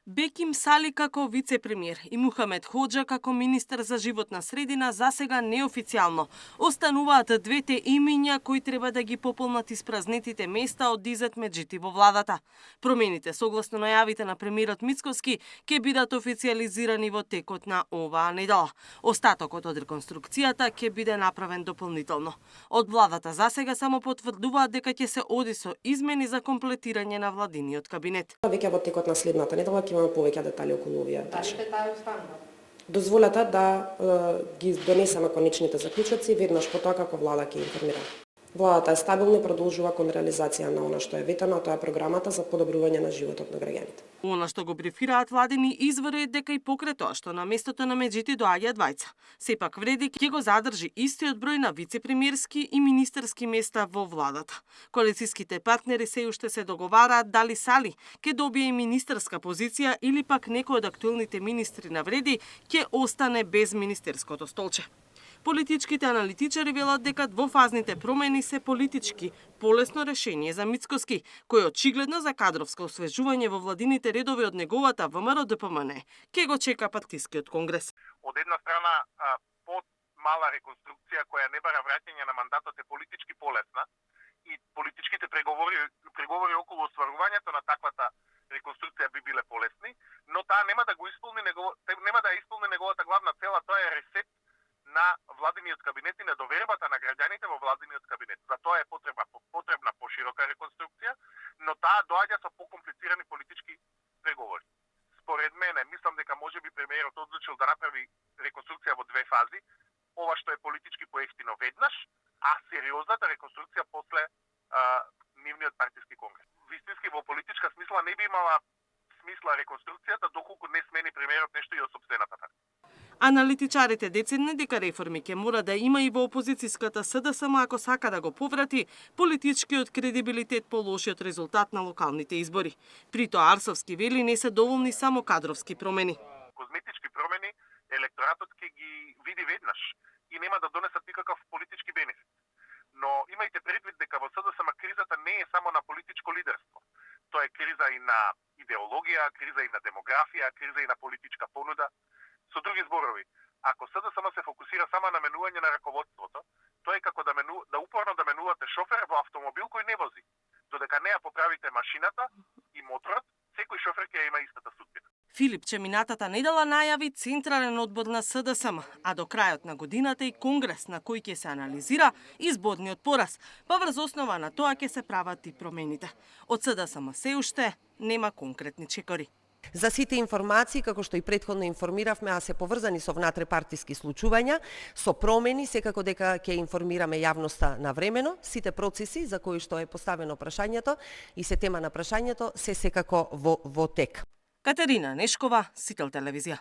Беким Сали како вице-премиер и Мухамед Хоџа како министер за животна средина засега неофицијално остануваат двете имиња кои треба да ги пополнат испразнетите места од Изет Меджити во владата. Промените согласно најавите на премиерот Мицкоски ќе бидат официјализирани во текот на оваа недела. Остатокот од реконструкцијата ќе биде направен дополнително. Од владата засега само потврдуваат дека ќе се оди со измени за комплетирање на владиниот кабинет. Веќе во текот на следната недела ќе имаме повеќе детали околу овие тачи. Дали детали останува? Дозволете да ги донесеме конечните заклучоци веднаш по тоа како влада ќе информира. Владата е стабилна и продолжува кон реализација на она што е ветено, тоа е програмата за подобрување на животот на граѓаните. Она што го брифираат владини извори е дека и покрај тоа што на местото на Меджити доаѓа двајца. Сепак вреди ќе го задржи истиот број на вице-премиерски и министерски места во владата. Коалицијските партнери се уште се договараат дали Сали ќе добие и министерска позиција или пак некој од актуелните министри на вреди ќе остане без министерското столче. Политичките аналитичари велат дека двофазните промени се политички полесно решение за Мицкоски, кој очигледно за кадровско освежување во владините редови од неговата ВМРО-ДПМН ќе го чека партискиот конгрес. Од една страна, мала реконструкција која не бара враќање на мандатот е политички полесна и политичките преговори околу остварувањето на таквата реконструкција би биле полесни, но таа нема да исполни неговата главна цела, тоа е ресет на владиниот кабинет и на довербата на граѓаните во владиниот кабинет. За тоа е потребна поширока реконструкција, но таа доаѓа со покомплицирани политички преговори. Според мене, мислам дека можеби премиерот одлучил да направи реконструкција во две фази, ова што е политички поевтино веднаш, а сериозната реконструкција после нивниот партиски конгрес. Вистински во политичка смисла не би имала смисла реконструкцијата доколку не смени премиерот нешто и од сопствената партија. Аналитичарите децидни дека реформи ќе мора да има и во опозицијската СДСМ ако сака да го поврати политичкиот кредибилитет по лошиот резултат на локалните избори. При тоа Арсовски вели не се доволни само кадровски промени. Козметички промени електоратот ќе ги види веднаш и нема да донесат никаков политички бенефит. Но имајте предвид дека во СДСМ кризата не е само на политичко лидерство. Тоа е криза и на идеологија, криза и на демографија, криза и на политичка понуда. Со други зборови, ако СДСМ се фокусира само на менување на раководството, тоа е како да упорно да менувате шофер во автомобил кој не вози. Додека не ја поправите машината и моторот, секој шофер ќе има истата судбина. Филипче минатата недела најави централен одбор на СДСМ, а до крајот на годината и конгрес на кој ќе се анализира изборниот пораз, па врз основа на тоа ќе се прават и промените. Од СДСМ се уште нема конкретни чекори. За сите информации, како што и претходно информиравме, а се поврзани со внатрепартиски случувања, со промени, секако дека ќе информираме јавноста навремено, сите процеси за кои што е поставено прашањето и се тема на прашањето се секако во тек. Катерина Нешкова, Сител телевизија.